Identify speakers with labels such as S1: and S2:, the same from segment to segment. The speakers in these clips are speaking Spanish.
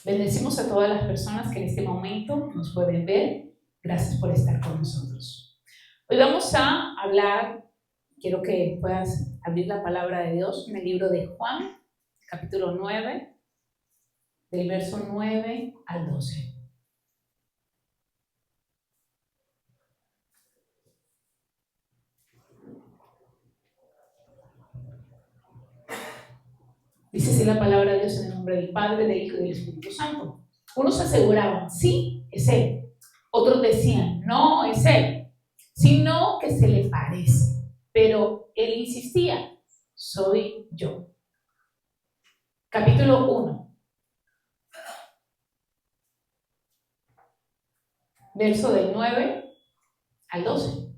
S1: Bendecimos a todas las personas que en este momento nos pueden ver. Gracias por estar con nosotros. Hoy vamos a hablar, quiero que puedas abrir la palabra de Dios en el libro de Juan, capítulo 9, del verso 9 al 12. Dice así la palabra de Dios en el nombre del Padre, del Hijo y del Espíritu Santo. Unos aseguraban, sí, es Él. Otros decían, no es Él, sino que se le parece. Pero Él insistía, soy yo. Capítulo 1, verso del 9 al 12.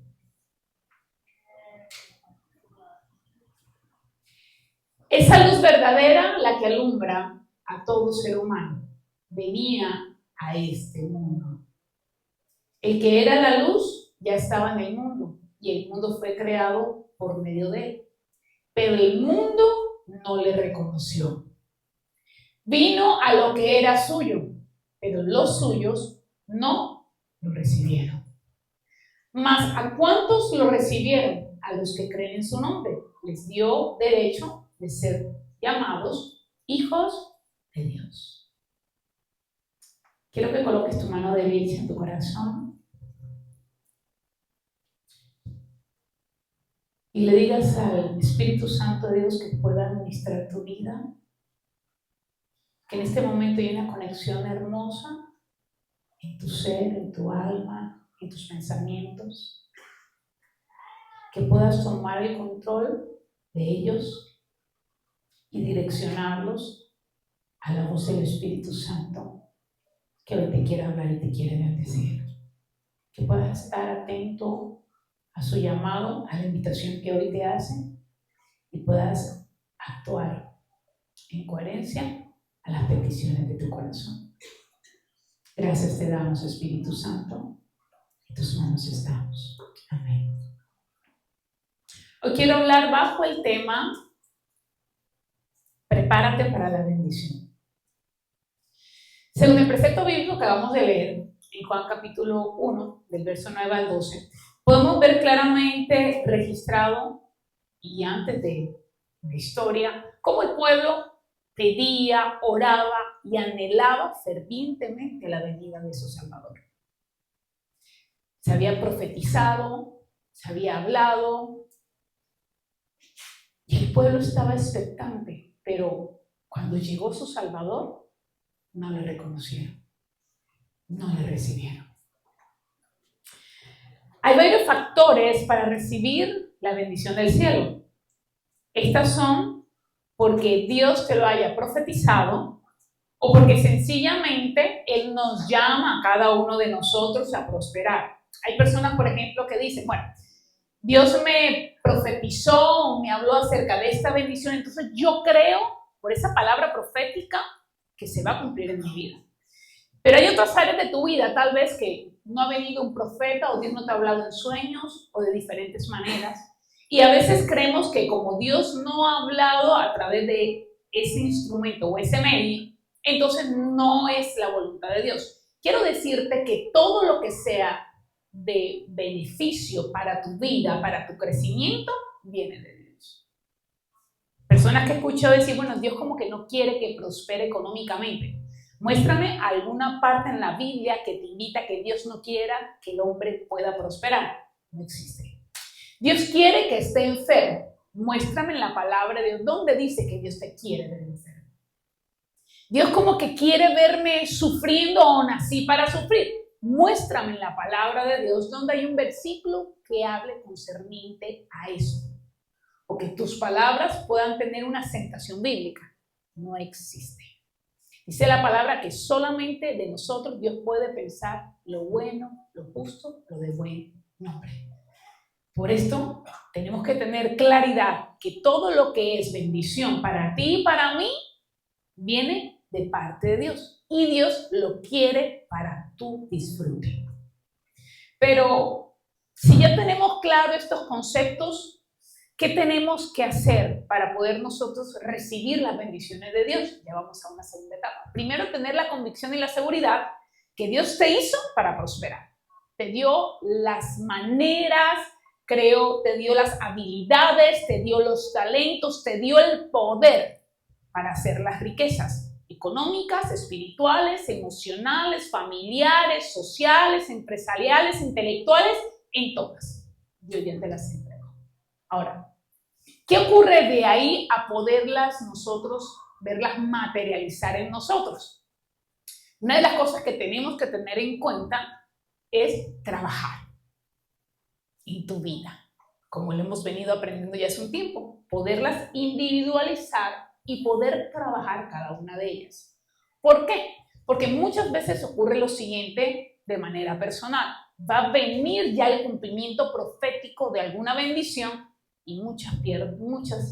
S1: Esa luz verdadera, la que alumbra a todo ser humano, venía a este mundo. El que era la luz ya estaba en el mundo y el mundo fue creado por medio de él. Pero el mundo no le reconoció. Vino a lo que era suyo, pero los suyos no lo recibieron. Mas ¿a cuántos lo recibieron? A los que creen en su nombre. Les dio derecho de ser llamados hijos de Dios. Quiero que coloques tu mano derecha en tu corazón y le digas al Espíritu Santo de Dios que pueda administrar tu vida, que en este momento hay una conexión hermosa en tu ser, en tu alma, en tus pensamientos, que puedas tomar el control de ellos y direccionarlos a la voz del Espíritu Santo que hoy te quiere hablar y te quiere bendecir. Que puedas estar atento a su llamado, a la invitación que hoy te hace y puedas actuar en coherencia a las peticiones de tu corazón. Gracias te damos, Espíritu Santo. En tus manos estamos. Amén. Hoy quiero hablar bajo el tema prepárate para la bendición. Según el precepto bíblico que acabamos de leer en Juan capítulo 1, del verso 9 al 12, podemos ver claramente registrado y antes de la historia cómo el pueblo pedía, oraba y anhelaba fervientemente la venida de su Salvador. Se había profetizado, se había hablado y el pueblo estaba expectante, pero cuando llegó su Salvador, no le reconocieron, no le recibieron. Hay varios factores para recibir la bendición del cielo. Estas son porque Dios te lo haya profetizado o porque sencillamente Él nos llama a cada uno de nosotros a prosperar. Hay personas, por ejemplo, que dicen, bueno, Dios me profetizó, me habló acerca de esta bendición, entonces yo creo, por esa palabra profética, que se va a cumplir en mi vida. Pero hay otras áreas de tu vida, tal vez que no ha venido un profeta o Dios no te ha hablado en sueños o de diferentes maneras. Y a veces creemos que como Dios no ha hablado a través de ese instrumento o ese medio, entonces no es la voluntad de Dios. Quiero decirte que todo lo que sea de beneficio para tu vida, para tu crecimiento, viene de Dios. Personas que escucho decir, bueno, Dios como que no quiere que prospere económicamente. Muéstrame alguna parte en la Biblia que te invita a que Dios no quiera que el hombre pueda prosperar. No existe. Dios quiere que esté enfermo. Muéstrame en la palabra de Dios dónde dice que Dios te quiere ver enfermo. Dios como que quiere verme sufriendo o nací para sufrir. Muéstrame en la palabra de Dios donde hay un versículo que hable concerniente a eso. O que tus palabras puedan tener una acentuación bíblica. No existe. Dice la palabra que solamente de nosotros Dios puede pensar lo bueno, lo justo, lo de buen nombre. Por esto tenemos que tener claridad que todo lo que es bendición para ti y para mí viene de parte de Dios. Y Dios lo quiere para tu disfrute. Pero si ya tenemos claro estos conceptos, ¿Qué tenemos que hacer para poder nosotros recibir las bendiciones de Dios? Ya vamos a una segunda etapa. Primero, tener la convicción y la seguridad que Dios te hizo para prosperar. Te dio las maneras, te dio las habilidades, te dio los talentos, te dio el poder para hacer las riquezas económicas, espirituales, emocionales, familiares, sociales, empresariales, intelectuales, en todas. Yo ya te las entrego. Ahora, ¿qué ocurre de ahí a poderlas nosotros, verlas materializar en nosotros? Una de las cosas que tenemos que tener en cuenta es trabajar en tu vida, como lo hemos venido aprendiendo ya hace un tiempo, poderlas individualizar y poder trabajar cada una de ellas. ¿Por qué? Porque muchas veces ocurre lo siguiente de manera personal. Va a venir ya el cumplimiento profético de alguna bendición y muchas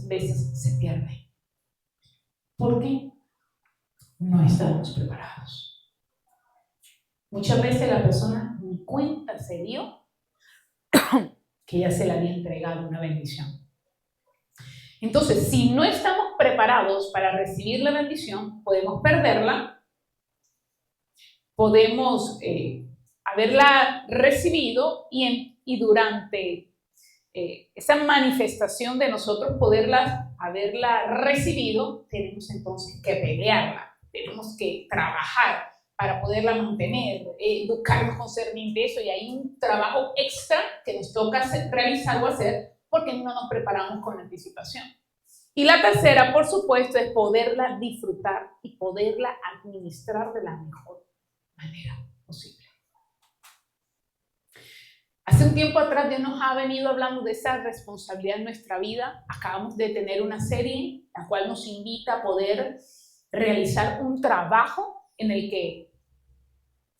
S1: veces se pierde. ¿Por qué? No estamos preparados. Muchas veces la persona ni cuenta se dio que ya se le había entregado una bendición. Entonces, si no estamos preparados para recibir la bendición, podemos perderla, podemos haberla recibido y durante esa manifestación de nosotros haberla recibido, tenemos entonces que pelearla, tenemos que trabajar para poderla mantener, educarnos concernente eso, y hay un trabajo extra que nos toca realizar o hacer porque no nos preparamos con anticipación. Y la tercera, por supuesto, es poderla disfrutar y poderla administrar de la mejor manera posible. Hace un tiempo atrás Dios nos ha venido hablando de esa responsabilidad en nuestra vida. Acabamos de tener una serie la cual nos invita a poder realizar un trabajo en el que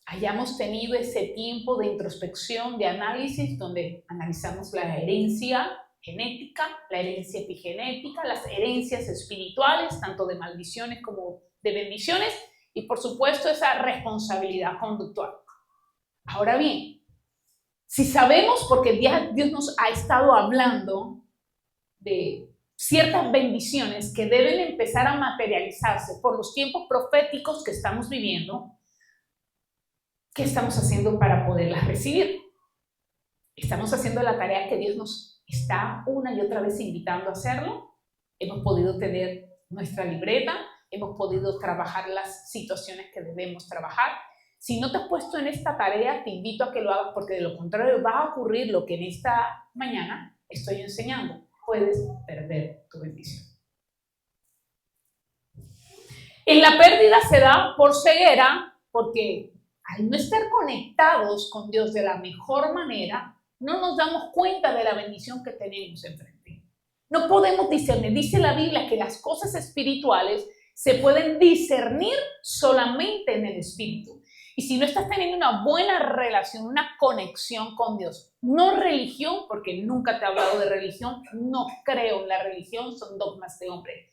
S1: hayamos tenido ese tiempo de introspección, de análisis, donde analizamos la herencia genética, la herencia epigenética, las herencias espirituales, tanto de maldiciones como de bendiciones, y por supuesto esa responsabilidad conductual. Ahora bien, si sabemos, porque Dios nos ha estado hablando de ciertas bendiciones que deben empezar a materializarse por los tiempos proféticos que estamos viviendo, ¿qué estamos haciendo para poderlas recibir? Estamos haciendo la tarea que Dios nos está una y otra vez invitando a hacerlo. Hemos podido tener nuestra libreta, hemos podido trabajar las situaciones que debemos trabajar. Si no te has puesto en esta tarea, te invito a que lo hagas, porque de lo contrario va a ocurrir lo que en esta mañana estoy enseñando. Puedes perder tu bendición. En la pérdida se da por ceguera, porque al no estar conectados con Dios de la mejor manera, no nos damos cuenta de la bendición que tenemos enfrente. No podemos discernir. Dice la Biblia que las cosas espirituales se pueden discernir solamente en el Espíritu. Y si no estás teniendo una buena relación, una conexión con Dios, no religión, porque nunca te he hablado de religión, no creo en la religión, son dogmas de hombre.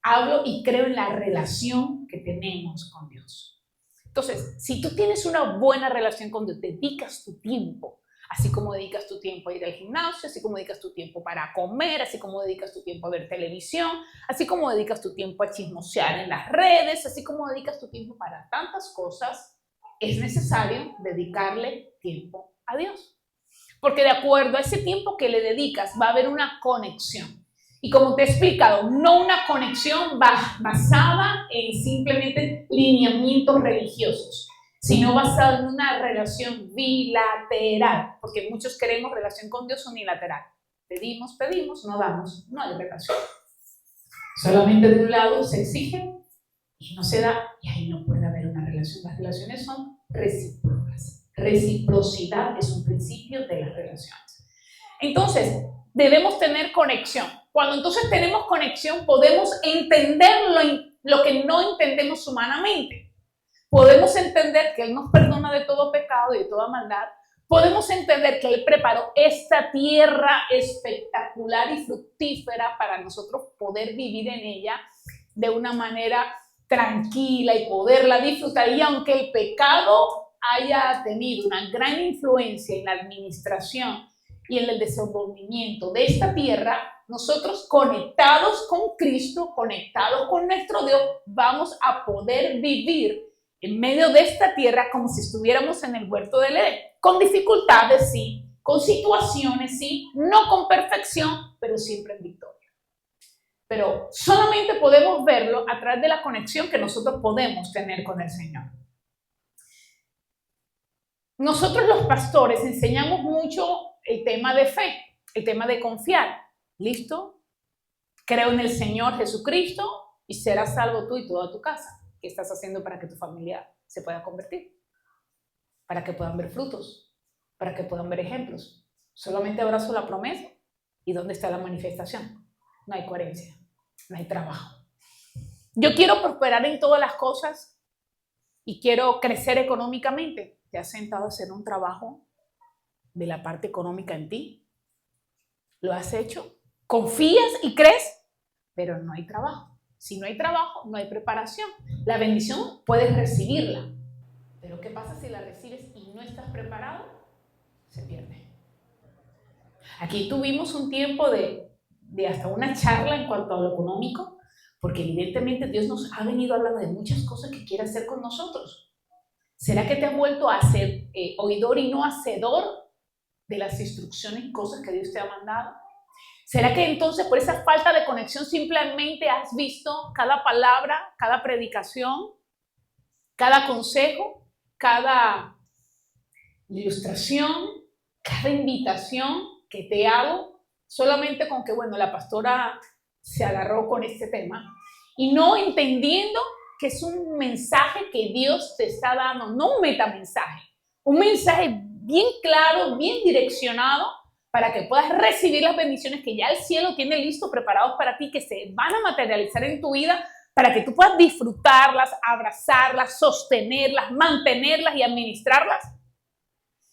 S1: Hablo y creo en la relación que tenemos con Dios. Entonces, si tú tienes una buena relación con Dios, dedicas tu tiempo, así como dedicas tu tiempo a ir al gimnasio, así como dedicas tu tiempo para comer, así como dedicas tu tiempo a ver televisión, así como dedicas tu tiempo a chismosear en las redes, así como dedicas tu tiempo para tantas cosas, es necesario dedicarle tiempo a Dios. Porque de acuerdo a ese tiempo que le dedicas, va a haber una conexión. Y como te he explicado, no una conexión basada en simplemente lineamientos religiosos, sino basada en una relación bilateral, porque muchos queremos relación con Dios unilateral. Pedimos, no damos, no hay relación. Solamente de un lado se exige y no se da, y ahí no puede haber una relación. Las relaciones son recíprocas. Reciprocidad es un principio de las relaciones. Entonces, debemos tener conexión. Cuando entonces tenemos conexión, podemos entender lo que no entendemos humanamente. Podemos entender que Él nos perdona de todo pecado y de toda maldad. Podemos entender que Él preparó esta tierra espectacular y fructífera para nosotros poder vivir en ella de una manera tranquila y poderla disfrutar. Y aunque el pecado haya tenido una gran influencia en la administración y en el desenvolvimiento de esta tierra, nosotros conectados con Cristo, conectados con nuestro Dios, vamos a poder vivir en medio de esta tierra como si estuviéramos en el huerto del Edén, con dificultades, sí, con situaciones, sí, no con perfección, pero siempre en victoria. Pero solamente podemos verlo a través de la conexión que nosotros podemos tener con el Señor. Nosotros los pastores enseñamos mucho el tema de fe, el tema de confiar. ¿Listo? Creo en el Señor Jesucristo y serás salvo tú y toda tu casa. ¿Qué estás haciendo para que tu familia se pueda convertir? Para que puedan ver frutos, para que puedan ver ejemplos. Solamente abrazo la promesa. ¿Y dónde está la manifestación? No hay coherencia, no hay trabajo. Yo quiero prosperar en todas las cosas y quiero crecer económicamente. ¿Te has sentado a hacer un trabajo de la parte económica en ti? ¿Lo has hecho? ¿Confías y crees? Pero no hay trabajo. Si no hay trabajo, no hay preparación. La bendición puedes recibirla. Pero ¿qué pasa si la recibes y no estás preparado? Se pierde. Aquí tuvimos un tiempo de hasta una charla en cuanto a lo económico, porque evidentemente Dios nos ha venido hablando de muchas cosas que quiere hacer con nosotros. ¿Será que te has vuelto a ser oidor y no hacedor de las instrucciones y cosas que Dios te ha mandado? ¿Será que entonces por esa falta de conexión simplemente has visto cada palabra, cada predicación, cada consejo, cada ilustración, cada invitación que te hago, solamente con que, bueno, la pastora se agarró con este tema y no entendiendo que es un mensaje que Dios te está dando, no un metamensaje, un mensaje bien claro, bien direccionado para que puedas recibir las bendiciones que ya el cielo tiene listo, preparados para ti, que se van a materializar en tu vida, para que tú puedas disfrutarlas, abrazarlas, sostenerlas, mantenerlas y administrarlas.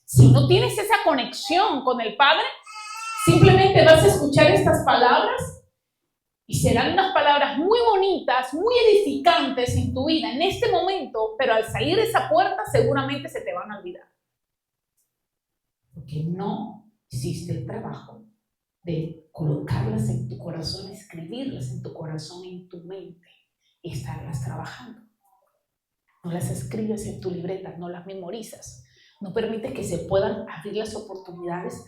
S1: Si no tienes esa conexión con el Padre, simplemente vas a escuchar estas palabras y serán unas palabras muy bonitas, muy edificantes en tu vida en este momento, pero al salir de esa puerta seguramente se te van a olvidar. Porque no hiciste el trabajo de colocarlas en tu corazón, escribirlas en tu corazón, en tu mente y estarlas trabajando. No las escribes en tu libreta, no las memorizas. No permites que se puedan abrir las oportunidades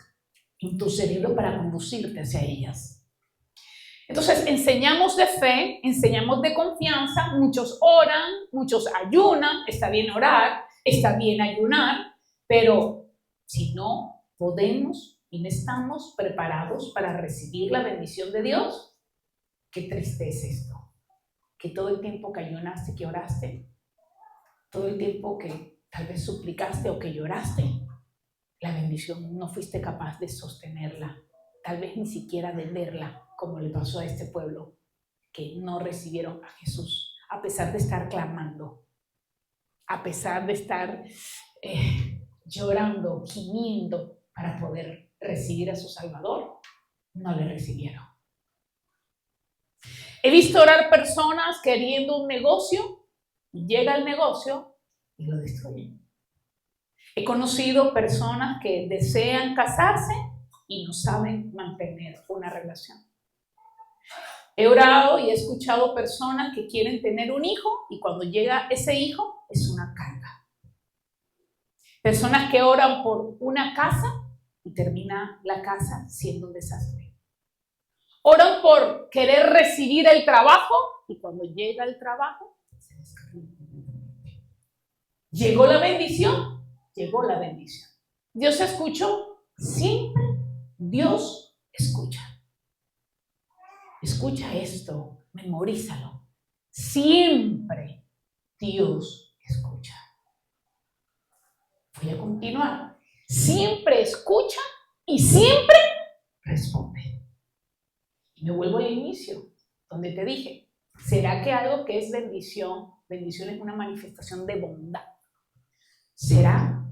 S1: en tu cerebro para conducirte hacia ellas. Entonces, enseñamos de fe, enseñamos de confianza, muchos oran, muchos ayunan, está bien orar, está bien ayunar, pero si no podemos y no estamos preparados para recibir la bendición de Dios, qué tristeza esto. Que todo el tiempo que ayunaste, que oraste, todo el tiempo que tal vez suplicaste o que lloraste, la bendición no fuiste capaz de sostenerla, tal vez ni siquiera de verla, como le pasó a este pueblo, que no recibieron a Jesús, a pesar de estar clamando, a pesar de estar llorando, gimiendo para poder recibir a su Salvador, no le recibieron. He visto orar personas queriendo un negocio, y llega el negocio y lo destruyen. He conocido personas que desean casarse y no saben mantener una relación. He orado y he escuchado personas que quieren tener un hijo y cuando llega ese hijo es una carga. Personas que oran por una casa y termina la casa siendo un desastre. Oran por querer recibir el trabajo y cuando llega el trabajo se descarga. Llegó la bendición, llegó la bendición. Dios escuchó, siempre Dios escucha. Escucha esto, memorízalo. Siempre Dios escucha. Voy a continuar. Siempre escucha y siempre responde. Y me vuelvo al inicio, donde te dije, ¿será que algo que es bendición es una manifestación de bondad? ¿Será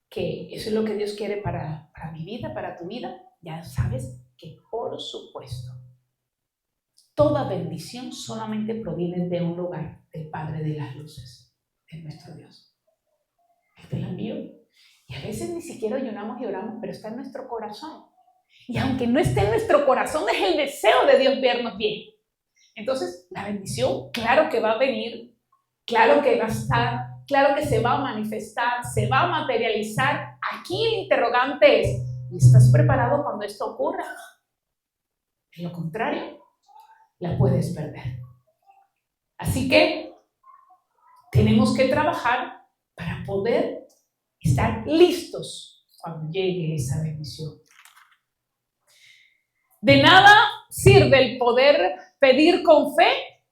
S1: que eso es lo que Dios quiere para mi vida, para tu vida? Ya sabes que por supuesto, toda bendición solamente proviene de un lugar, del Padre de las luces, de nuestro Dios. Él te la envió. Y a veces ni siquiera ayunamos y oramos, pero está en nuestro corazón. Y aunque no esté en nuestro corazón, es el deseo de Dios vernos bien. Entonces, la bendición, claro que va a venir, claro que va a estar, claro que se va a manifestar, se va a materializar. Aquí el interrogante es, ¿estás preparado cuando esto ocurra? De lo contrario, la puedes perder. Así que tenemos que trabajar para poder estar listos cuando llegue esa bendición. De nada sirve el poder pedir con fe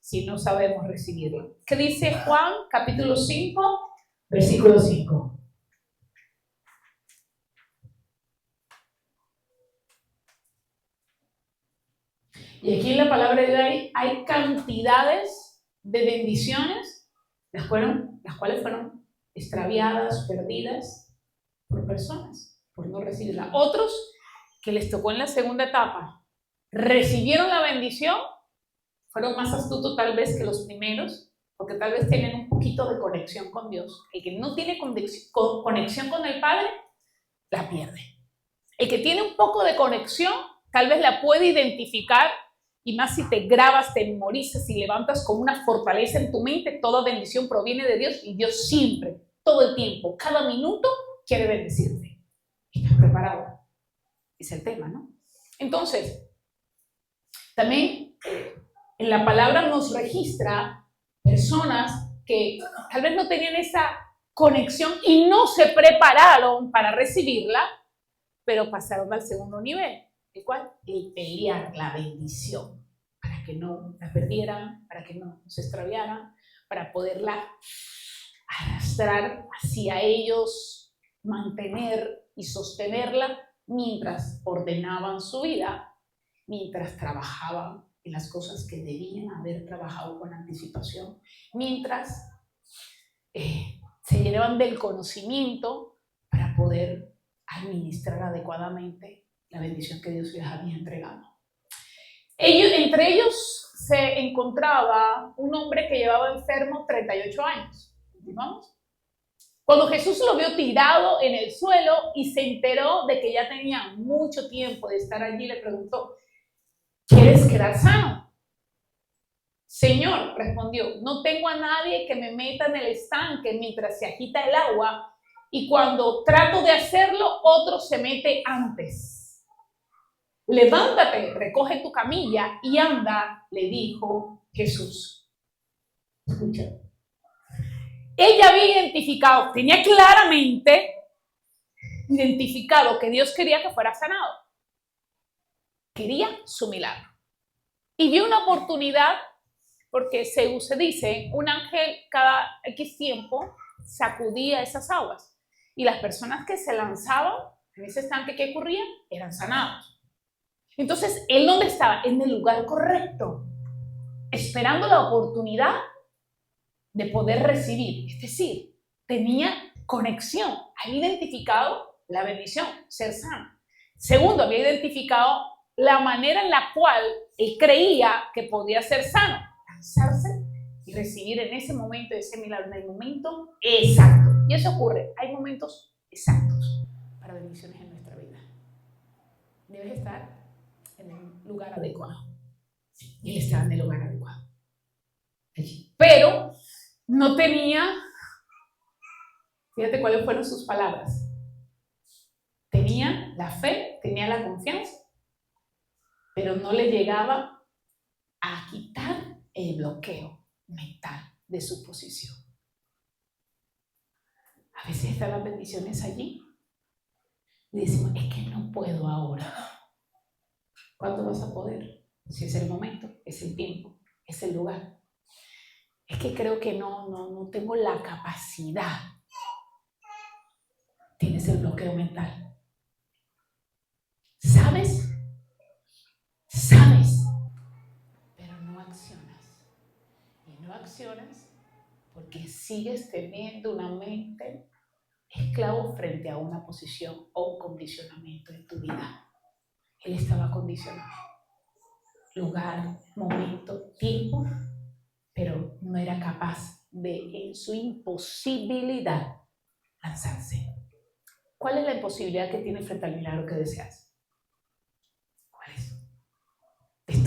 S1: si no sabemos recibirlo. ¿Qué dice Juan capítulo 5, versículo 5? Y aquí en la palabra de Dios hay cantidades de bendiciones, las cuales fueron extraviadas, perdidas por personas, por no recibirla. Otros que les tocó en la segunda etapa, recibieron la bendición, fueron más astutos tal vez que los primeros, porque tal vez tienen un poquito de conexión con Dios. El que no tiene conexión con el Padre, la pierde. El que tiene un poco de conexión, tal vez la puede identificar, y más si te grabas, te memorizas y levantas con una fortaleza en tu mente, toda bendición proviene de Dios y Dios siempre, todo el tiempo, cada minuto quiere bendecirte. ¿Estás preparado? Es el tema, ¿no? Entonces, también en la palabra nos registra personas que tal vez no tenían esa conexión y no se prepararon para recibirla, pero pasaron al segundo nivel. ¿El cual? El pelear la bendición, para que no la perdieran, para que no se extraviaran, para poderla arrastrar hacia ellos, mantener y sostenerla mientras ordenaban su vida, mientras trabajaban en las cosas que debían haber trabajado con anticipación, mientras se llenaban del conocimiento para poder administrar adecuadamente la bendición que Dios les había entregado. Entre ellos se encontraba un hombre que llevaba enfermo 38 años. ¿Continuamos? Cuando Jesús lo vio tirado en el suelo y se enteró de que ya tenía mucho tiempo de estar allí, le preguntó, ¿quieres quedar sano? Señor, respondió, no tengo a nadie que me meta en el estanque mientras se agita el agua, y cuando trato de hacerlo, otro se mete antes. Levántate, recoge tu camilla y anda, le dijo Jesús. Escucha. Ella había identificado, tenía claramente identificado que Dios quería que fuera sanado. Quería su milagro. Y vio una oportunidad, porque según se dice, un ángel cada X tiempo sacudía esas aguas. Y las personas que se lanzaban en ese estanque, ¿qué ocurría? Eran sanados. Entonces, ¿él dónde estaba? En el lugar correcto, esperando la oportunidad de poder recibir. Es decir, tenía conexión, había identificado la bendición, ser sano. Segundo, había identificado la manera en la cual él creía que podía ser sano, lanzarse y recibir en ese momento ese milagro, en el momento exacto. Y eso ocurre, hay momentos exactos para bendiciones en nuestra vida. Debes estar en el lugar adecuado. Y él estaba en el lugar adecuado. Pero no tenía, fíjate cuáles fueron sus palabras. Tenía la fe, tenía la confianza, pero no le llegaba a quitar el bloqueo mental de su posición. A veces están las bendiciones allí y decimos, es que no puedo ahora. ¿Cuándo vas a poder? Si es el momento, es el tiempo, es el lugar. Es que creo que no tengo la capacidad. Tienes el bloqueo mental. ¿Sabes? Sabes, pero no accionas. Y no accionas porque sigues teniendo una mente esclavo frente a una posición o un condicionamiento en tu vida. Él estaba condicionado. Lugar, momento, tiempo, pero no era capaz de, en su imposibilidad, lanzarse. ¿Cuál es la imposibilidad que tienes frente al milagro que deseas?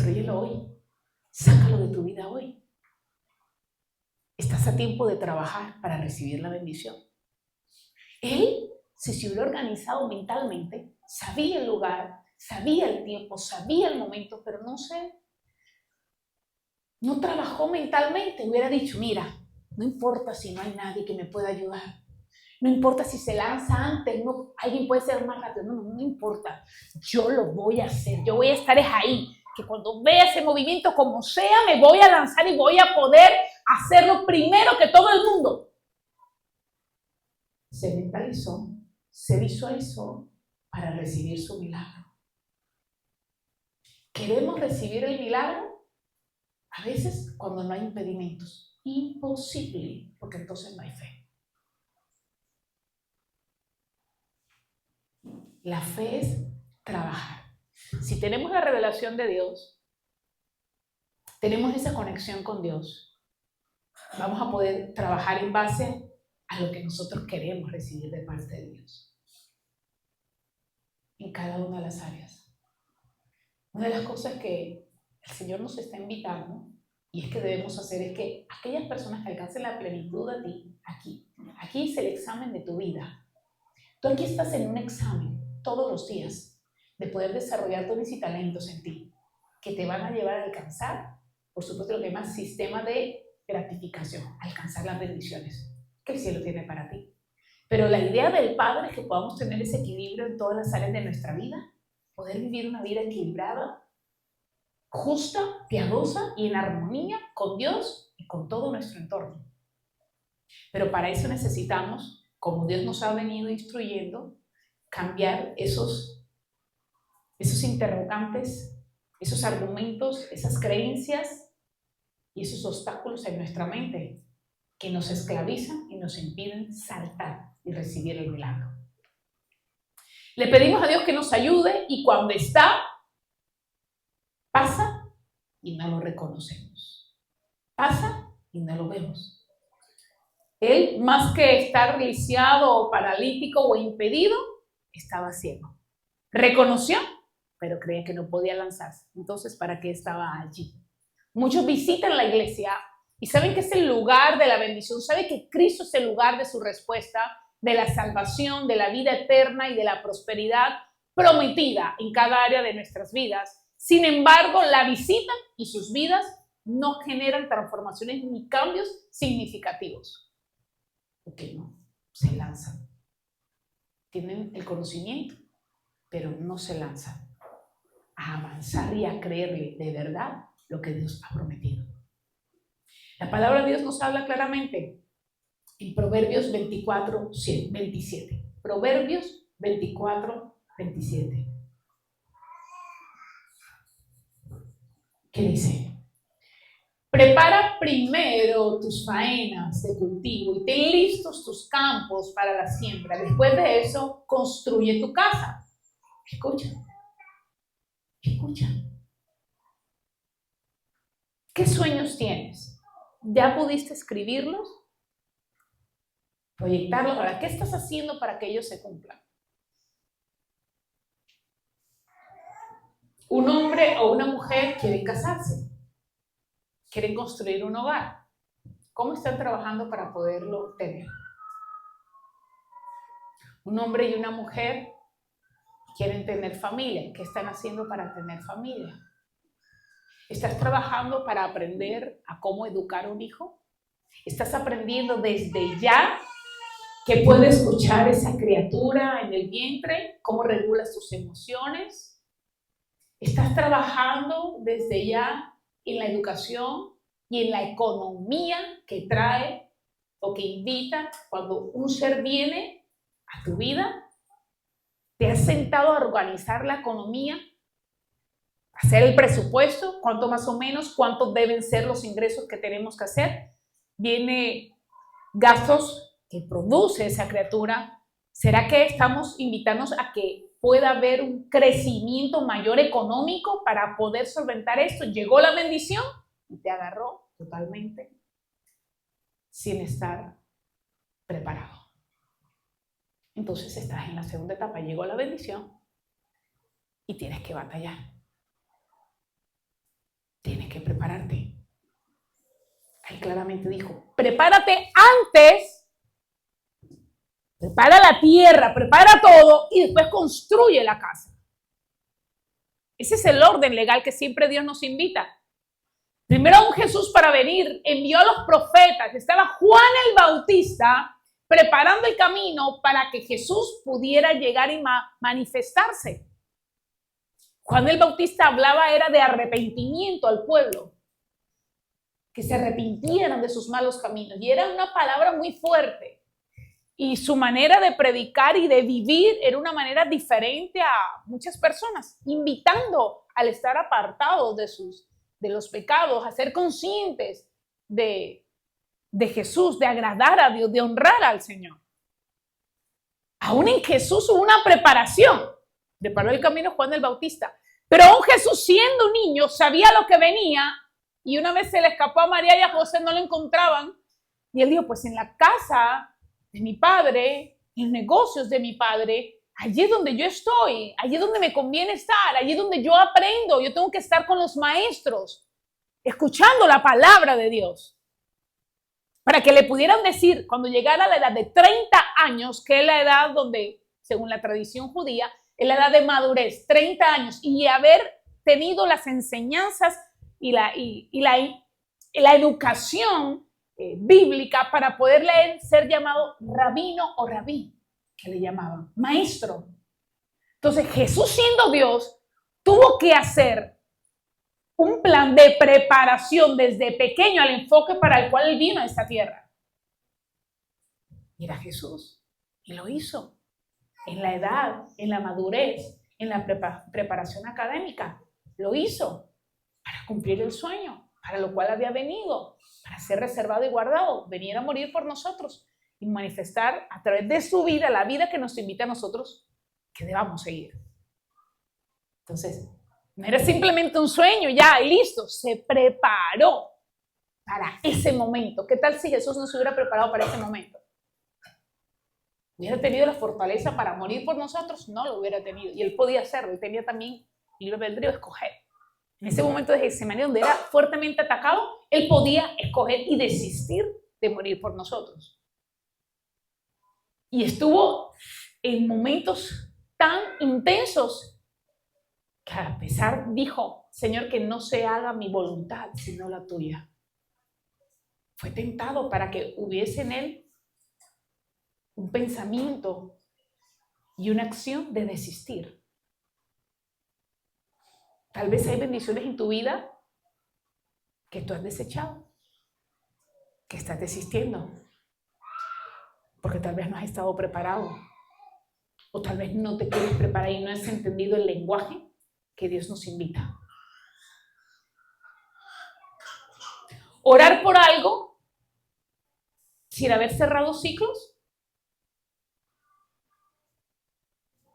S1: Destrúyelo hoy. Sácalo de tu vida hoy. Estás a tiempo de trabajar para recibir la bendición. Él, si se hubiera organizado mentalmente, sabía el lugar, sabía el tiempo, sabía el momento, pero no trabajó mentalmente. Hubiera dicho, mira, no importa si no hay nadie que me pueda ayudar. No importa si se lanza antes, no, alguien puede ser más rápido. No importa. Yo lo voy a hacer. Yo voy a estar ahí. Que cuando vea ese movimiento, como sea, me voy a lanzar y voy a poder hacerlo primero que todo el mundo. Se mentalizó, se visualizó para recibir su milagro. ¿Queremos recibir el milagro? A veces cuando no hay impedimentos. Imposible, porque entonces no hay fe. La fe es trabajar. Si tenemos la revelación de Dios, tenemos esa conexión con Dios, vamos a poder trabajar en base a lo que nosotros queremos recibir de parte de Dios. En cada una de las áreas. Una de las cosas que el Señor nos está invitando y es que debemos hacer es que aquellas personas que alcancen la plenitud a ti, aquí es el examen de tu vida. Tú aquí estás en un examen todos los días de poder desarrollar dones y talentos en ti que te van a llevar a alcanzar, por supuesto, lo que más sistema de gratificación, alcanzar las bendiciones que el cielo tiene para ti. Pero la idea del Padre es que podamos tener ese equilibrio en todas las áreas de nuestra vida, poder vivir una vida equilibrada, justa, piadosa y en armonía con Dios y con todo nuestro entorno. Pero para eso necesitamos, como Dios nos ha venido instruyendo, cambiar esos interrogantes, esos argumentos, esas creencias y esos obstáculos en nuestra mente que nos esclavizan y nos impiden saltar y recibir el milagro. Le pedimos a Dios que nos ayude y cuando está, pasa y no lo reconocemos. Pasa y no lo vemos. Él, más que estar lisiado o paralítico o impedido, estaba ciego. Reconoció, pero creía que no podía lanzarse. Entonces, ¿para qué estaba allí? Muchos visitan la iglesia y saben que es el lugar de la bendición, saben que Cristo es el lugar de su respuesta, de la salvación, de la vida eterna y de la prosperidad prometida en cada área de nuestras vidas. Sin embargo, la visitan y sus vidas no generan transformaciones ni cambios significativos. Porque no, se lanzan. Tienen el conocimiento, pero no se lanzan a avanzar y a creerle de verdad lo que Dios ha prometido. La palabra de Dios nos habla claramente en Proverbios 24, 27. Proverbios 24, 27. ¿Qué dice? Prepara primero tus faenas de cultivo y ten listos tus campos para la siembra. Después de eso, construye tu casa. Escucha. Escucha. ¿Qué sueños tienes? ¿Ya pudiste escribirlos? Proyectarlos. Ahora, ¿qué estás haciendo para que ellos se cumplan? Un hombre o una mujer quieren casarse, quieren construir un hogar. ¿Cómo están trabajando para poderlo tener? Un hombre y una mujer quieren tener familia. ¿Qué están haciendo para tener familia? ¿Estás trabajando para aprender a cómo educar a un hijo? ¿Estás aprendiendo desde ya que puede escuchar esa criatura en el vientre? ¿Cómo regulas tus emociones? ¿Estás trabajando desde ya en la educación y en la economía que trae o que invita cuando un ser viene a tu vida? ¿Te has sentado a organizar la economía? Hacer el presupuesto, cuánto más o menos, cuántos deben ser los ingresos que tenemos que hacer. Viene gastos que produce esa criatura. ¿Será que estamos invitándonos a que pueda haber un crecimiento mayor económico para poder solventar esto? Llegó la bendición y te agarró totalmente sin estar preparado. Entonces estás en la segunda etapa, llegó la bendición y tienes que batallar. tienes que prepararte. Él claramente dijo, prepárate antes, prepara la tierra, prepara todo y después construye la casa. Ese es el orden legal que siempre Dios nos invita. Primero un Jesús para venir, envió a los profetas, estaba Juan el Bautista preparando el camino para que Jesús pudiera llegar y manifestarse. Juan el Bautista hablaba era de arrepentimiento al pueblo, que se arrepintieran de sus malos caminos, y era una palabra muy fuerte. Y su manera de predicar y de vivir era una manera diferente a muchas personas, invitando al estar apartados de los pecados, a ser conscientes de Jesús, de agradar a Dios, de honrar al Señor. Aún en Jesús hubo una preparación. Preparó el camino Juan el Bautista. Pero aún Jesús, siendo un niño, sabía lo que venía, y una vez se le escapó a María y a José, no lo encontraban. Y él dijo, pues en la casa de mi padre, en los negocios de mi padre, allí es donde yo estoy, allí es donde me conviene estar, allí es donde yo aprendo. Yo tengo que estar con los maestros, escuchando la palabra de Dios, para que le pudieran decir, cuando llegara a la edad de 30 años, que es la edad donde, según la tradición judía, es la edad de madurez, 30 años, y haber tenido las enseñanzas y la educación bíblica para poder leer, ser llamado rabino o rabí, que le llamaban, maestro. Entonces Jesús, siendo Dios, tuvo que hacer un plan de preparación desde pequeño al enfoque para el cual él vino a esta tierra. Y era Jesús, y lo hizo en la edad, en la madurez, en la preparación académica. Lo hizo para cumplir el sueño para lo cual había venido, para ser reservado y guardado, venir a morir por nosotros y manifestar a través de su vida, la vida que nos invita a nosotros que debamos seguir. Entonces, no era simplemente un sueño ya y listo, se preparó para ese momento. ¿Qué tal si Jesús no se hubiera preparado para ese momento? ¿Hubiera tenido la fortaleza para morir por nosotros? No lo hubiera tenido. Y él podía hacerlo, él tenía también libre albedrío de escoger. En ese momento de Getsemaní, donde era fuertemente atacado, él podía escoger y desistir de morir por nosotros. Y estuvo en momentos tan intensos que a pesar dijo, Señor, que no se haga mi voluntad, sino la tuya. Fue tentado para que hubiese en él un pensamiento y una acción de desistir. Tal vez hay bendiciones en tu vida que tú has desechado, que estás desistiendo, porque tal vez no has estado preparado, o tal vez no te quieres preparar y no has entendido el lenguaje que Dios nos invita. Orar por algo sin haber cerrado ciclos.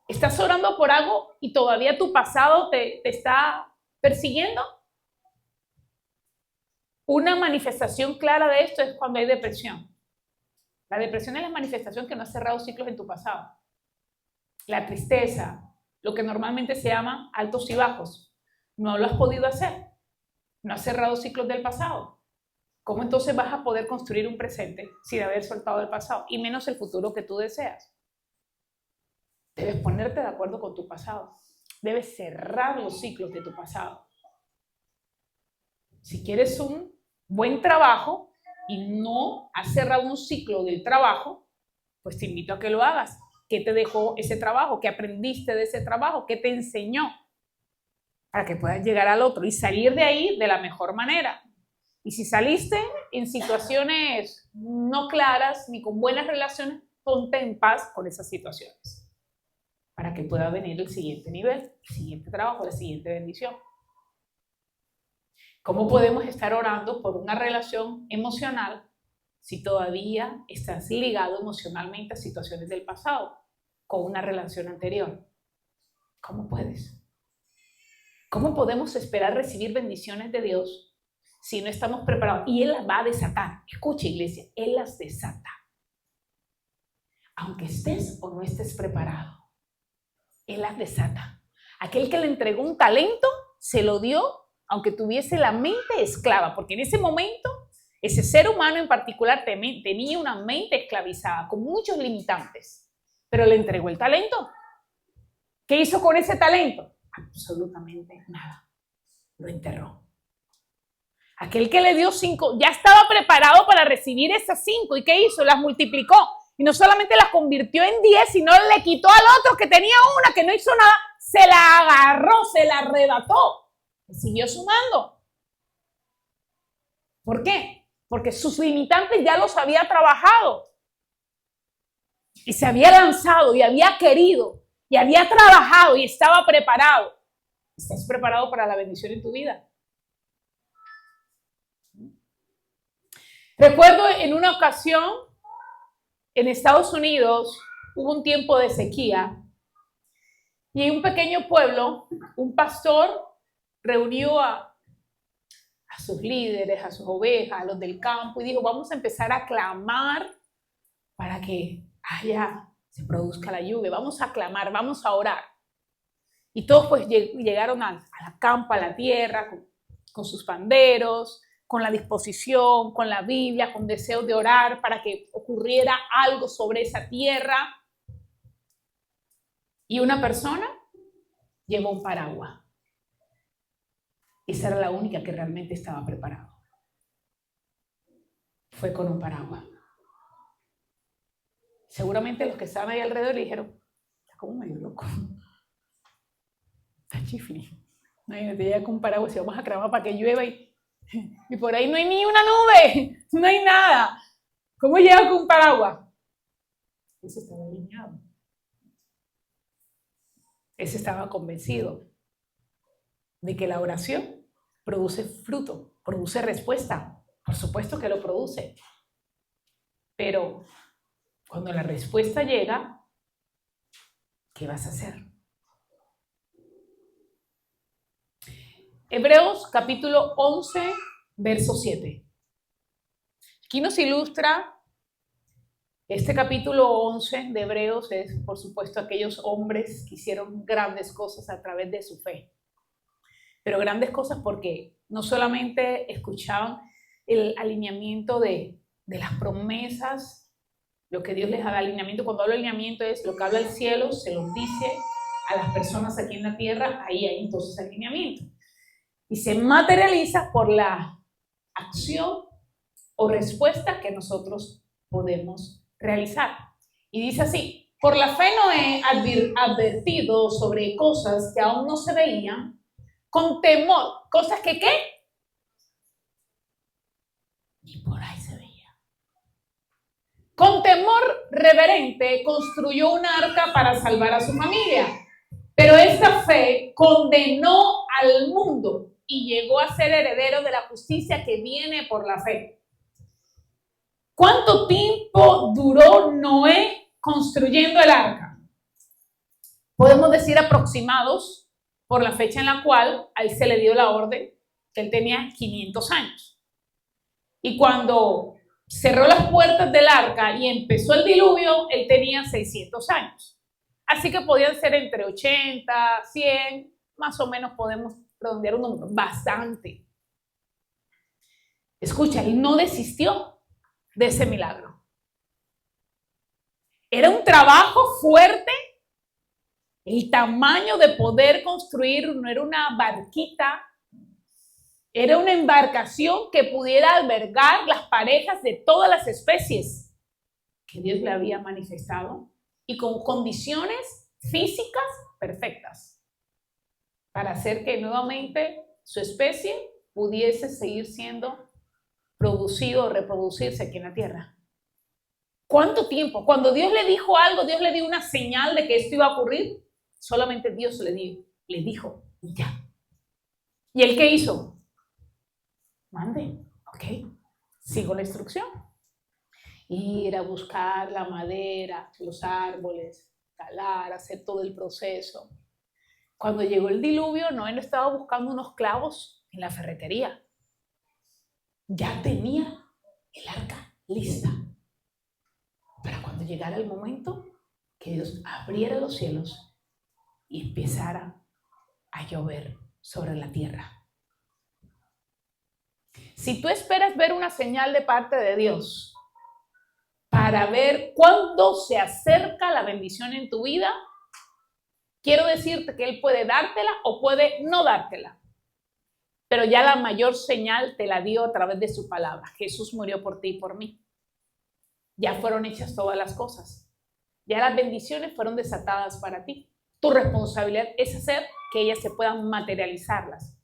S1: ¿Estás orando por algo y todavía tu pasado te está persiguiendo? Una manifestación clara de esto es cuando hay depresión. La depresión es la manifestación que no has cerrado ciclos en tu pasado. La tristeza, lo que normalmente se llama altos y bajos, no lo has podido hacer. No has cerrado ciclos del pasado. ¿Cómo entonces vas a poder construir un presente sin haber soltado el pasado? Y menos el futuro que tú deseas. Debes ponerte de acuerdo con tu pasado. Debes cerrar los ciclos de tu pasado. Si quieres un buen trabajo y no has cerrado un ciclo del trabajo, pues te invito a que lo hagas. ¿Qué te dejó ese trabajo? ¿Qué aprendiste de ese trabajo? ¿Qué te enseñó? Para que puedas llegar al otro y salir de ahí de la mejor manera. Y si saliste en situaciones no claras ni con buenas relaciones, ponte en paz con esas situaciones, para que pueda venir el siguiente nivel, el siguiente trabajo, la siguiente bendición. ¿Cómo podemos estar orando por una relación emocional si todavía estás ligado emocionalmente a situaciones del pasado, con una relación anterior? ¿Cómo puedes? ¿Cómo podemos esperar recibir bendiciones de Dios si no estamos preparados? Y Él las va a desatar. Escucha, iglesia, Él las desata. Aunque estés o no estés preparado, Él las desata. Aquel que le entregó un talento, se lo dio aunque tuviese la mente esclava, porque en ese momento ese ser humano en particular tenía una mente esclavizada con muchos limitantes, pero le entregó el talento. ¿Qué hizo con ese talento? Absolutamente nada. Lo enterró. Aquel que le dio 5 ya estaba preparado para recibir esas 5. ¿Y qué hizo? Las multiplicó. Y no solamente las convirtió en 10, sino le quitó al otro que tenía una, que no hizo nada. Se la agarró, se la arrebató. Y siguió sumando. ¿Por qué? Porque sus limitantes ya los había trabajado. Y se había lanzado y había querido. Y había trabajado y estaba preparado. ¿Estás preparado para la bendición en tu vida? Recuerdo en una ocasión, en Estados Unidos, hubo un tiempo de sequía. Y en un pequeño pueblo, un pastor reunió a sus líderes, a sus ovejas, a los del campo, y dijo, vamos a empezar a clamar para que se produzca la lluvia. Vamos a clamar, vamos a orar. Y todos pues llegaron a la campo, a la tierra, con sus panderos, con la disposición, con la Biblia, con deseo de orar para que ocurriera algo sobre esa tierra. Y una persona llevó un paraguas. Esa era la única que realmente estaba preparada. Fue con un paraguas. Seguramente los que estaban ahí alrededor le dijeron, está como medio loco. Está chifli. Imagínate, llega con un paraguas y vamos a clamar para que llueva y por ahí no hay ni una nube, no hay nada. ¿Cómo llega con un paraguas? Ese estaba alineado. Ese estaba convencido de que la oración produce fruto, produce respuesta. Por supuesto que lo produce. Pero cuando la respuesta llega, ¿qué vas a hacer? Hebreos capítulo 11, verso 7. Aquí nos ilustra este capítulo 11 de Hebreos, es por supuesto aquellos hombres que hicieron grandes cosas a través de su fe. Pero grandes cosas porque no solamente escuchaban el alineamiento de las promesas, lo que Dios les da alineamiento. Cuando hablo de alineamiento es lo que habla el cielo, se los dice a las personas aquí en la tierra, ahí hay entonces alineamiento. Y se materializa por la acción o respuesta que nosotros podemos realizar. Y dice así, por la fe Noé advertido sobre cosas que aún no se veían, con temor, cosas que ¿qué? Y por ahí se veía. Con temor reverente construyó un arca para salvar a su familia. Pero esta fe condenó al mundo y llegó a ser heredero de la justicia que viene por la fe. ¿Cuánto tiempo duró Noé construyendo el arca? Podemos decir aproximados por la fecha en la cual a él se le dio la orden, que él tenía 500 años. Y cuando cerró las puertas del arca y empezó el diluvio, él tenía 600 años. Así que podían ser entre 80, 100, más o menos podemos redondear un número, bastante. Escucha, él no desistió de ese milagro. Era un trabajo fuerte. El tamaño de poder construir no era una barquita, era una embarcación que pudiera albergar las parejas de todas las especies que Dios le había manifestado y con condiciones físicas perfectas para hacer que nuevamente su especie pudiese seguir siendo producido o reproducirse aquí en la tierra. ¿Cuánto tiempo? Cuando Dios le dijo algo, Dios le dio una señal de que esto iba a ocurrir, solamente Dios le dijo y ya. ¿Y él qué hizo? Mande, ok, sigo la instrucción. Ir a buscar la madera, los árboles, talar, hacer todo el proceso. Cuando llegó el diluvio, Noé no estaba buscando unos clavos en la ferretería. Ya tenía el arca lista para cuando llegara el momento que Dios abriera los cielos y empezara a llover sobre la tierra. Si tú esperas ver una señal de parte de Dios para ver cuándo se acerca la bendición en tu vida, quiero decirte que Él puede dártela o puede no dártela. Pero ya la mayor señal te la dio a través de su palabra. Jesús murió por ti y por mí. Ya fueron hechas todas las cosas. Ya las bendiciones fueron desatadas para ti. Tu responsabilidad es hacer que ellas se puedan materializarlas.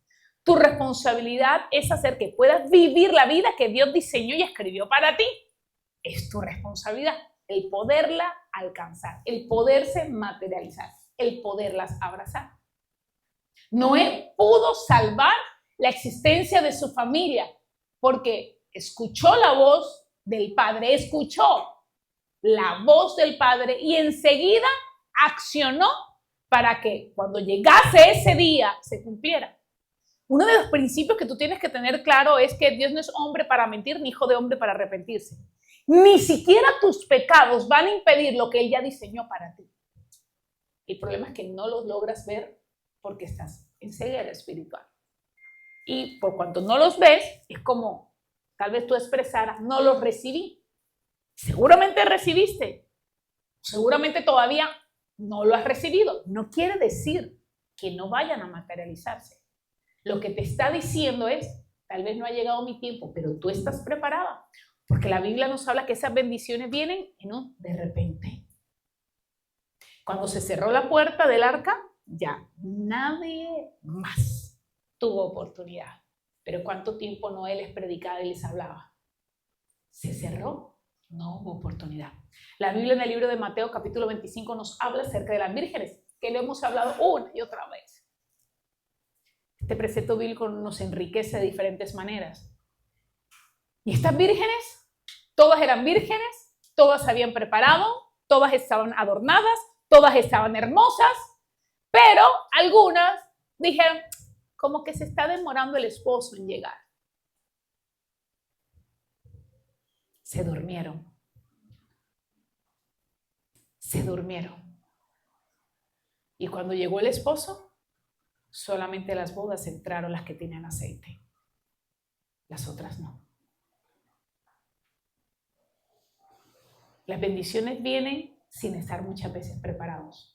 S1: Tu responsabilidad es hacer que puedas vivir la vida que Dios diseñó y escribió para ti. Es tu responsabilidad el poderla alcanzar, el poderse materializar, el poderlas abrazar. Noé pudo salvar la existencia de su familia porque escuchó la voz del Padre, escuchó la voz del Padre y enseguida accionó para que cuando llegase ese día se cumpliera. Uno de los principios que tú tienes que tener claro es que Dios no es hombre para mentir ni hijo de hombre para arrepentirse. Ni siquiera tus pecados van a impedir lo que Él ya diseñó para ti. El problema es que no los logras ver porque estás en ceguera espiritual. Y por cuanto no los ves, es como tal vez tú expresaras, no los recibí. Seguramente recibiste, seguramente todavía no lo has recibido. No quiere decir que no vayan a materializarse. Lo que te está diciendo es, tal vez no ha llegado mi tiempo, pero tú estás preparada. Porque la Biblia nos habla que esas bendiciones vienen de repente. Cuando se cerró la puerta del arca, ya nadie más tuvo oportunidad. Pero ¿cuánto tiempo Noé les predicaba y les hablaba? Se cerró, no hubo oportunidad. La Biblia en el libro de Mateo capítulo 25 nos habla acerca de las vírgenes, que le hemos hablado una y otra vez. Este precepto bíblico nos enriquece de diferentes maneras. Y estas vírgenes, todas eran vírgenes, todas se habían preparado, todas estaban adornadas, todas estaban hermosas, pero algunas dijeron, como que se está demorando el esposo en llegar. Se durmieron. Se durmieron. Y cuando llegó el esposo, solamente las bodas entraron las que tenían aceite. Las otras no. Las bendiciones vienen sin estar muchas veces preparados.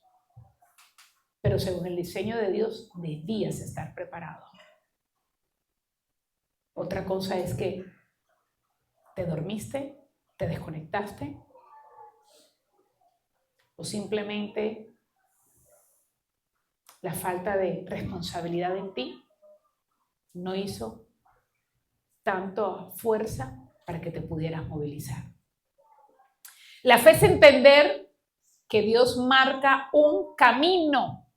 S1: Pero según el diseño de Dios, debías estar preparado. Otra cosa es que te dormiste, te desconectaste, o simplemente la falta de responsabilidad en ti no hizo tanto fuerza para que te pudieras movilizar. La fe es entender que Dios marca un camino.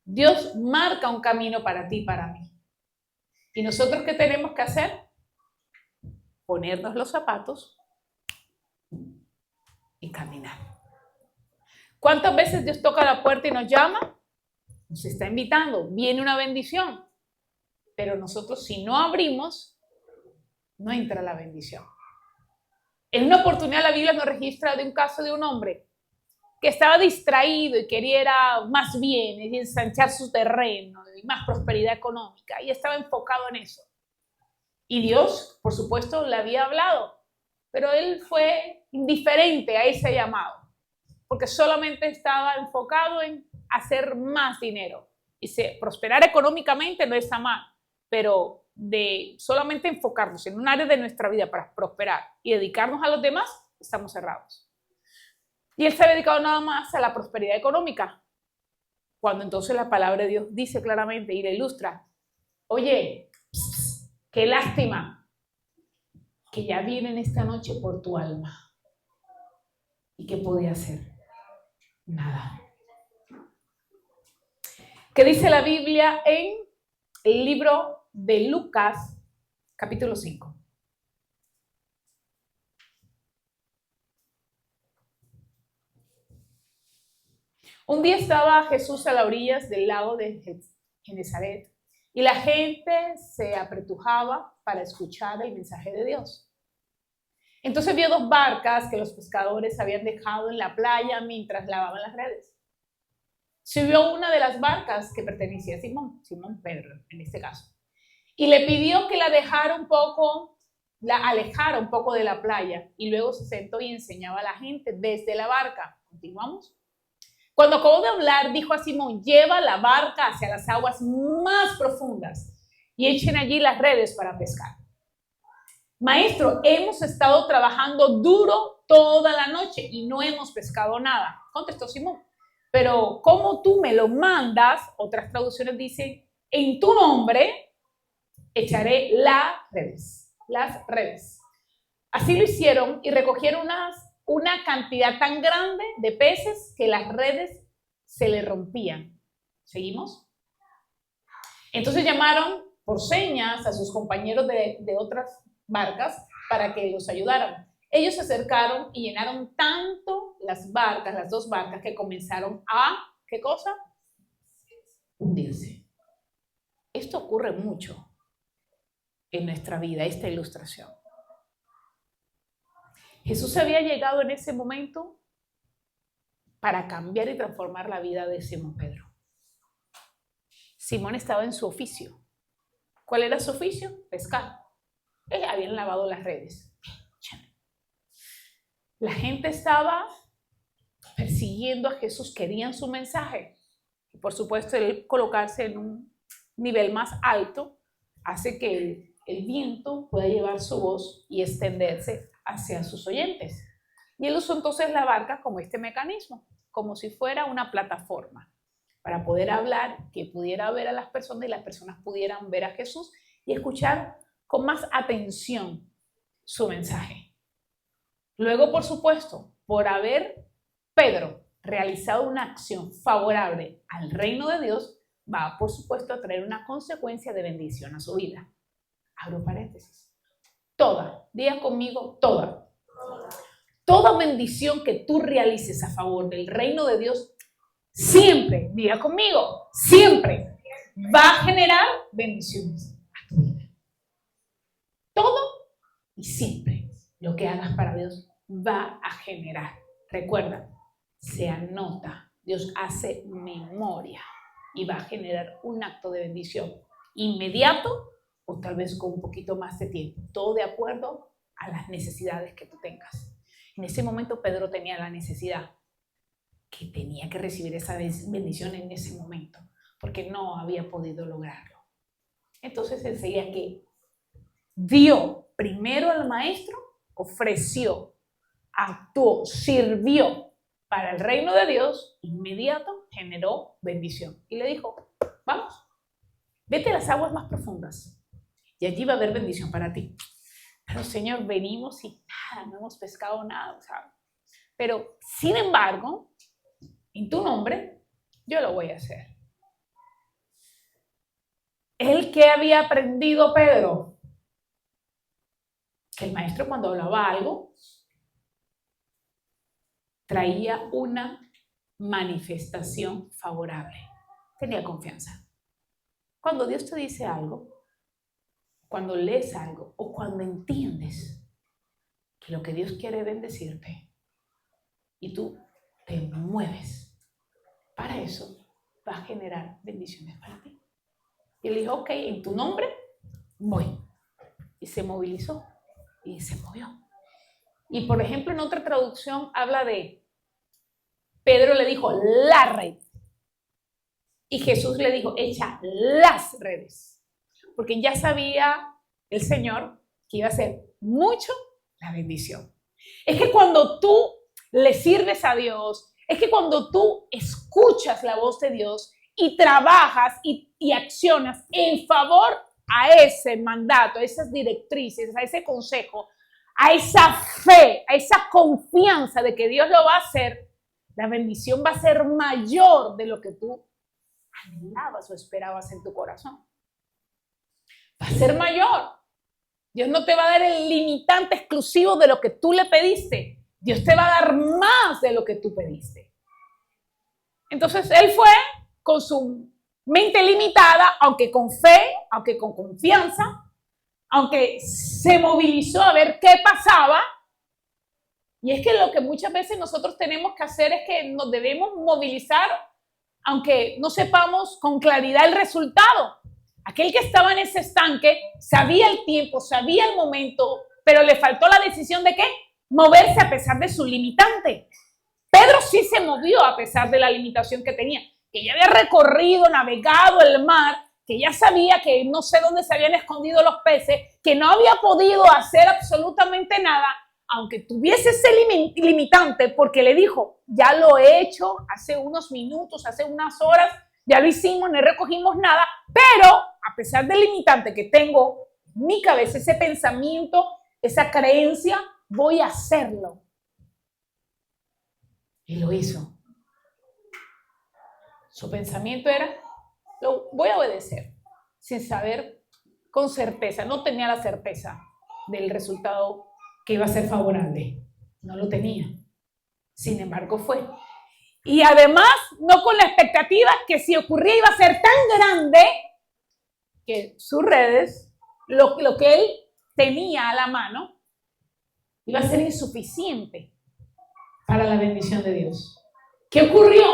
S1: Dios marca un camino para ti y para mí. ¿Y nosotros qué tenemos que hacer? Ponernos los zapatos y caminar. ¿Cuántas veces Dios toca la puerta y nos llama? Nos está invitando, viene una bendición. Pero nosotros si no abrimos, no entra la bendición. En una oportunidad la Biblia nos registra de un caso de un hombre que estaba distraído y quería más bien y ensanchar su terreno y más prosperidad económica y estaba enfocado en eso. Y Dios, por supuesto, le había hablado, pero él fue indiferente a ese llamado, porque solamente estaba enfocado en hacer más dinero. Y prosperar económicamente no está mal, pero de solamente enfocarnos en un área de nuestra vida para prosperar y dedicarnos a los demás, estamos cerrados. Y él se ha dedicado nada más a la prosperidad económica, cuando entonces la palabra de Dios dice claramente y le ilustra, oye, qué lástima que ya vienen esta noche por tu alma. ¿Y qué podía hacer? Nada. ¿Qué dice la Biblia en el libro de Lucas, capítulo 5? Un día estaba Jesús a las orillas del lago de Genezaret y la gente se apretujaba para escuchar el mensaje de Dios. Entonces vio dos barcas que los pescadores habían dejado en la playa mientras lavaban las redes. Subió una de las barcas que pertenecía a Simón Pedro en este caso, y le pidió que la dejara un poco, la alejara un poco de la playa, y luego se sentó y enseñaba a la gente desde la barca. Continuamos. Cuando acabó de hablar, dijo a Simón: lleva la barca hacia las aguas más profundas y echen allí las redes para pescar. Maestro, hemos estado trabajando duro toda la noche y no hemos pescado nada, contestó Simón. Pero como tú me lo mandas, otras traducciones dicen: en tu nombre echaré las redes. Así lo hicieron y recogieron una cantidad tan grande de peces que las redes se le rompían. ¿Seguimos? Entonces llamaron por señas a sus compañeros de otras barcas para que los ayudaran. Ellos se acercaron y llenaron tanto las dos barcas, que comenzaron a, ¿qué cosa? Hundirse. Esto ocurre mucho en nuestra vida, esta ilustración. Jesús había llegado en ese momento para cambiar y transformar la vida de Simón Pedro. Simón estaba en su oficio. ¿Cuál era su oficio? Pescar. Habían lavado las redes. La gente estaba persiguiendo a Jesús, querían su mensaje. Y por supuesto, el colocarse en un nivel más alto hace que el viento pueda llevar su voz y extenderse hacia sus oyentes. Y él usó entonces la barca como este mecanismo, como si fuera una plataforma, para poder hablar, que pudiera ver a las personas y las personas pudieran ver a Jesús y escuchar con más atención su mensaje. Luego, por supuesto, por haber Pedro realizado una acción favorable al reino de Dios, va, por supuesto, a traer una consecuencia de bendición a su vida. Abro paréntesis. Diga conmigo, toda bendición que tú realices a favor del reino de Dios, siempre, diga conmigo, siempre va a generar bendiciones a tu vida. Todo y siempre lo que hagas para Dios va a generar. Recuerda, se anota, Dios hace memoria y va a generar un acto de bendición inmediato o tal vez con un poquito más de tiempo, todo de acuerdo a las necesidades que tú tengas. En ese momento Pedro tenía la necesidad, que tenía que recibir esa bendición en ese momento, porque no había podido lograrlo. Entonces enseguida que dio primero al maestro, ofreció, actuó, sirvió para el reino de Dios, inmediato generó bendición. Y le dijo: vamos, vete a las aguas más profundas y allí va a haber bendición para ti. Pero Señor, venimos y nada, no hemos pescado nada, ¿sabes? Pero sin embargo, en tu nombre, yo lo voy a hacer. ¿El que había aprendido Pedro? Que el maestro, cuando hablaba algo, traía una manifestación favorable. Tenía confianza. Cuando Dios te dice algo, cuando lees algo o cuando entiendes que lo que Dios quiere es bendecirte y tú te mueves para eso, va a generar bendiciones para ti. Y él dijo: ok, en tu nombre voy. Y se movilizó y se movió. Y por ejemplo, en otra traducción habla de Pedro le dijo: la red. Y Jesús le dijo: echa las redes. Porque ya sabía el Señor que iba a ser mucho la bendición. Es que cuando tú le sirves a Dios, es que cuando tú escuchas la voz de Dios y trabajas y accionas en favor a ese mandato, a esas directrices, a ese consejo, a esa fe, a esa confianza de que Dios lo va a hacer, la bendición va a ser mayor de lo que tú anhelabas o esperabas en tu corazón. Va a ser mayor. Dios no te va a dar el limitante exclusivo de lo que tú le pediste. Dios te va a dar más de lo que tú pediste. Entonces él fue con su mente limitada, aunque con fe, aunque con confianza, aunque se movilizó a ver qué pasaba. Y es que lo que muchas veces nosotros tenemos que hacer es que nos debemos movilizar, aunque no sepamos con claridad el resultado. Aquel que estaba en ese estanque sabía el tiempo, sabía el momento, pero le faltó la decisión de ¿qué? Moverse a pesar de su limitante. Pedro sí se movió a pesar de la limitación que tenía, que ya había recorrido, navegado el mar, que ya sabía que no sé dónde se habían escondido los peces, que no había podido hacer absolutamente nada, aunque tuviese ese limitante, porque le dijo, ya lo he hecho hace unos minutos, hace unas horas, ya lo hicimos, no recogimos nada, pero a pesar del limitante que tengo en mi cabeza, ese pensamiento, esa creencia, voy a hacerlo. Y lo hizo. Su pensamiento era, lo voy a obedecer, sin saber con certeza, no tenía la certeza del resultado que iba a ser favorable, no lo tenía. Sin embargo, fue. Y además, no con la expectativa que si ocurría iba a ser tan grande que sus redes, lo que él tenía a la mano, iba a ser insuficiente para la bendición de Dios. ¿Qué ocurrió?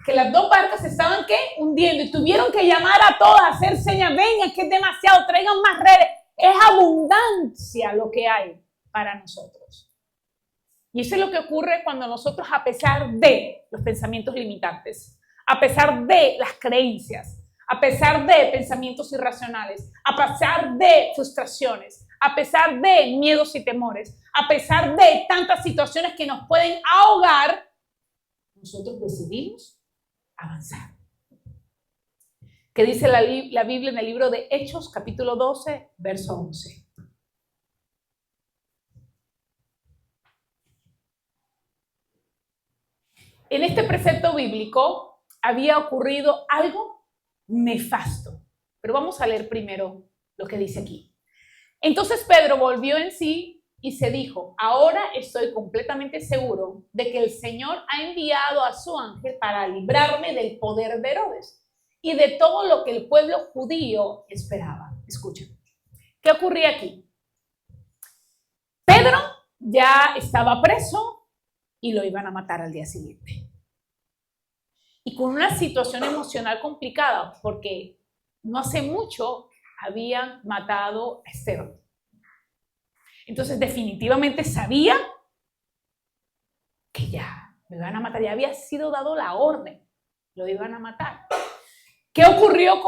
S1: Que las dos barcas estaban ¿qué? Hundiendo y tuvieron que llamar a todas, hacer señas, vengan que es demasiado, traigan más redes. Es abundancia lo que hay para nosotros. Y eso es lo que ocurre cuando nosotros, a pesar de los pensamientos limitantes, a pesar de las creencias, a pesar de pensamientos irracionales, a pesar de frustraciones, a pesar de miedos y temores, a pesar de tantas situaciones que nos pueden ahogar, nosotros decidimos avanzar. ¿Qué dice la Biblia en el libro de Hechos, capítulo 12, verso 11? En este precepto bíblico había ocurrido algo nefasto, pero vamos a leer primero lo que dice aquí. Entonces Pedro volvió en sí y se dijo, ahora estoy completamente seguro de que el Señor ha enviado a su ángel para librarme del poder de Herodes y de todo lo que el pueblo judío esperaba. Escuchen, ¿qué ocurría aquí? Pedro ya estaba preso y lo iban a matar al día siguiente. Y con una situación emocional complicada, porque no hace mucho habían matado a Esteban. Entonces definitivamente sabía que ya me iban a matar, ya había sido dado la orden, lo iban a matar. ¿Qué ocurrió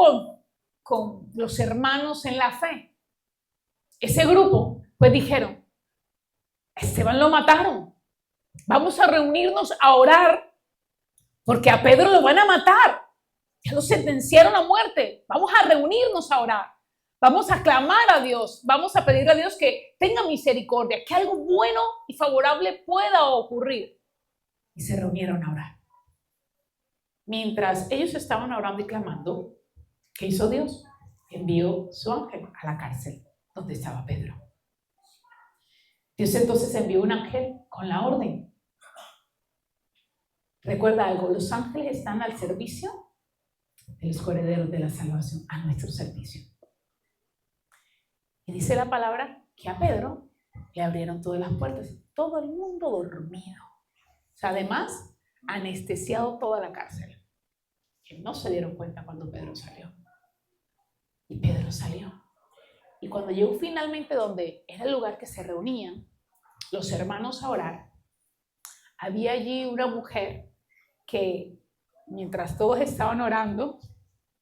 S1: con los hermanos en la fe? Ese grupo, pues dijeron, Esteban lo mataron, vamos a reunirnos a orar porque a Pedro lo van a matar, ya lo sentenciaron a muerte, vamos a reunirnos a orar, vamos a clamar a Dios, vamos a pedirle a Dios que tenga misericordia, que algo bueno y favorable pueda ocurrir. Y se reunieron a orar. Mientras ellos estaban orando y clamando, ¿qué hizo Dios? Envió su ángel a la cárcel donde estaba Pedro. Dios entonces envió un ángel con la orden. Recuerda algo, los ángeles están al servicio de los herederos de la salvación, a nuestro servicio. Y dice la palabra que a Pedro le abrieron todas las puertas, todo el mundo dormido. O sea, además, anestesiado toda la cárcel. Que no se dieron cuenta cuando Pedro salió. Y Pedro salió. Y cuando llegó finalmente donde era el lugar que se reunían los hermanos a orar, había allí una mujer que mientras todos estaban orando,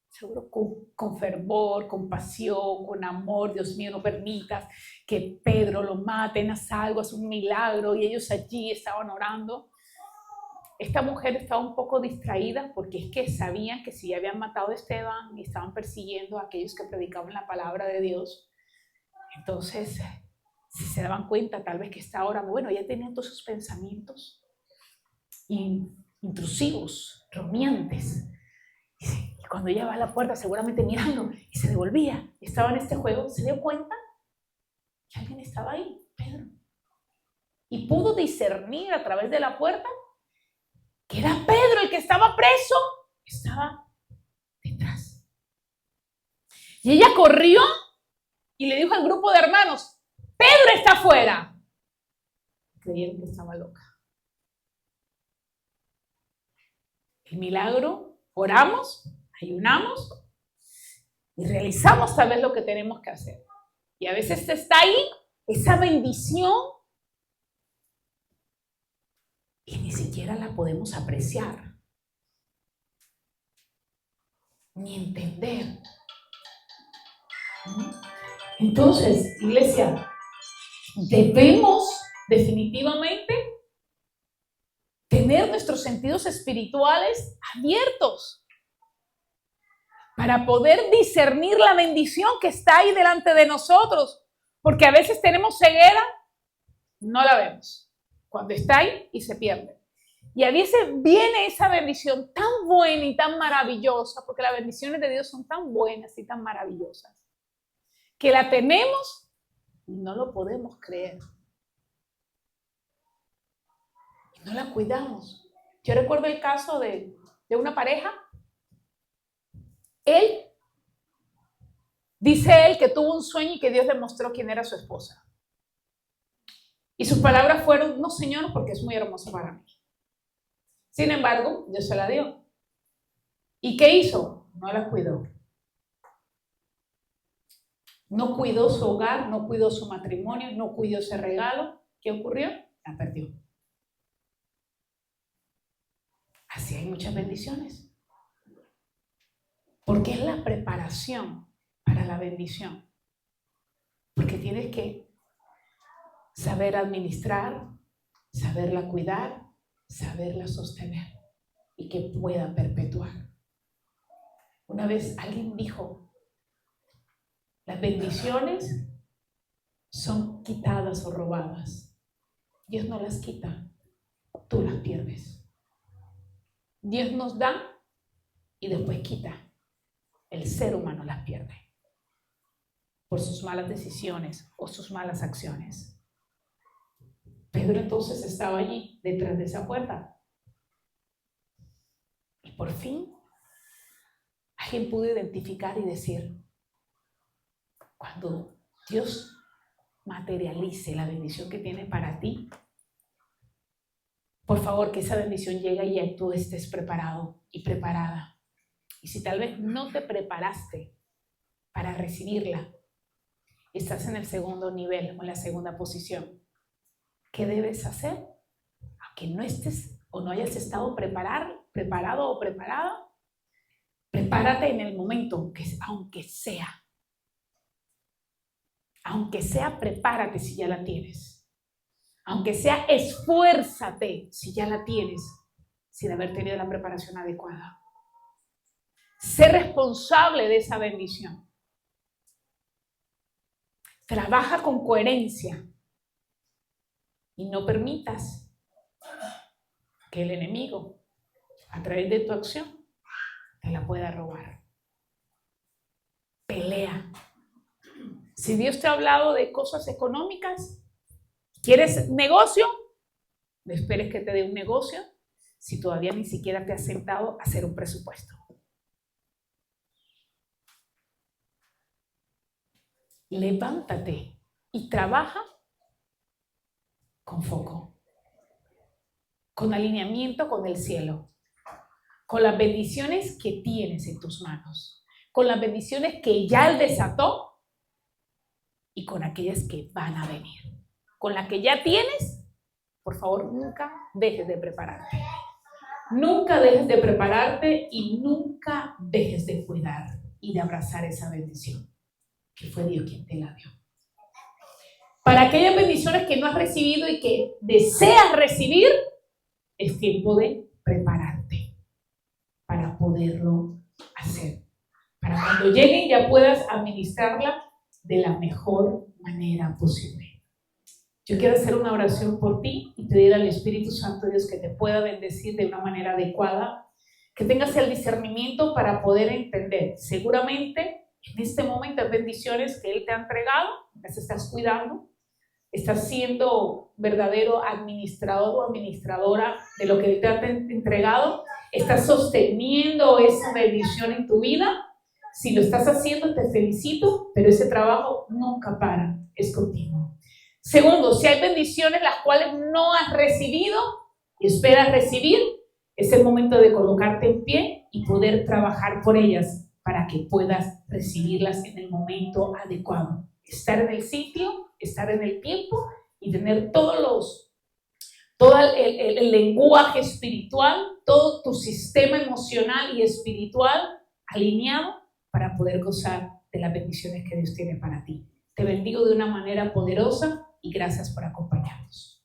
S1: seguro con fervor, con pasión, con amor, Dios mío, no permitas que Pedro lo maten, haz algo, haz un milagro, y ellos allí estaban orando. Esta mujer estaba un poco distraída porque es que sabían que si habían matado a Esteban y estaban persiguiendo a aquellos que predicaban la palabra de Dios, entonces si se daban cuenta tal vez que está orando, bueno, ella tenía todos esos pensamientos intrusivos, rumiantes. Y cuando ella va a la puerta, seguramente mirando, y se devolvía, y estaba en este juego, se dio cuenta que alguien estaba ahí, Pedro. Y pudo discernir a través de la puerta que era Pedro el que estaba preso, estaba detrás. Y ella corrió y le dijo al grupo de hermanos, Pedro está afuera. Creyeron que estaba loca. El milagro, oramos, ayunamos, y realizamos tal vez lo que tenemos que hacer. Y a veces está ahí esa bendición y ni siquiera la podemos apreciar, ni entender. Entonces, iglesia, debemos definitivamente tener nuestros sentidos espirituales abiertos para poder discernir la bendición que está ahí delante de nosotros, porque a veces tenemos ceguera, no la vemos, cuando está ahí y se pierde. Y a veces viene esa bendición tan buena y tan maravillosa, porque las bendiciones de Dios son tan buenas y tan maravillosas, que la tenemos y no lo podemos creer. Y no la cuidamos. Yo recuerdo el caso de una pareja. Dice él que tuvo un sueño y que Dios le mostró quién era su esposa. Y sus palabras fueron: no, Señor, porque es muy hermosa para mí. Sin embargo, Dios se la dio. ¿Y qué hizo? No la cuidó. No cuidó su hogar, no cuidó su matrimonio, no cuidó ese regalo. ¿Qué ocurrió? La perdió. Así hay muchas bendiciones. Porque es la preparación para la bendición. Porque tienes que saber administrar, saberla cuidar, saberla sostener y que pueda perpetuar. Una vez alguien dijo: las bendiciones son quitadas o robadas. Dios no las quita, tú las pierdes. Dios nos da y después quita. El ser humano las pierde por sus malas decisiones o sus malas acciones. Pedro entonces estaba allí, detrás de esa puerta. Y por fin, alguien pudo identificar y decir: cuando Dios materialice la bendición que tiene para ti, por favor, que esa bendición llegue y ya tú estés preparado y preparada. Y si tal vez no te preparaste para recibirla, estás en el segundo nivel o en la segunda posición. ¿Qué debes hacer? Aunque no estés o no hayas estado preparado o preparada, prepárate en el momento, que aunque sea, prepárate si ya la tienes. Aunque sea, esfuérzate si ya la tienes, sin haber tenido la preparación adecuada. Sé responsable de esa bendición. Trabaja con coherencia y no permitas que el enemigo, a través de tu acción, te la pueda robar. Pelea. Si Dios te ha hablado de cosas económicas, ¿quieres negocio? No esperes que te dé un negocio si todavía ni siquiera te has sentado a hacer un presupuesto. Levántate y trabaja con foco, con alineamiento con el cielo, con las bendiciones que tienes en tus manos, con las bendiciones que ya Él desató y con aquellas que van a venir. Con las que ya tienes, por favor, nunca dejes de prepararte. Nunca dejes de prepararte y nunca dejes de cuidar y de abrazar esa bendición, que fue Dios quien te la dio. Para aquellas bendiciones que no has recibido y que deseas recibir, es tiempo de prepararte para poderlo hacer. Para cuando lleguen ya puedas administrarla de la mejor manera posible. Yo quiero hacer una oración por ti y pedir al Espíritu Santo de Dios que te pueda bendecir de una manera adecuada, que tengas el discernimiento para poder entender. Seguramente en este momento hay bendiciones que Él te ha entregado, las estás cuidando, estás siendo verdadero administrador o administradora de lo que Él te ha entregado, estás sosteniendo esa bendición en tu vida. Si lo estás haciendo, te felicito, pero ese trabajo nunca para, es continuo. Segundo, si hay bendiciones las cuales no has recibido y esperas recibir, es el momento de colocarte en pie y poder trabajar por ellas para que puedas recibirlas en el momento adecuado. Estar en el sitio, estar en el tiempo y tener todo el lenguaje espiritual, todo tu sistema emocional y espiritual alineado para poder gozar de las bendiciones que Dios tiene para ti. Te bendigo de una manera poderosa y gracias por acompañarnos.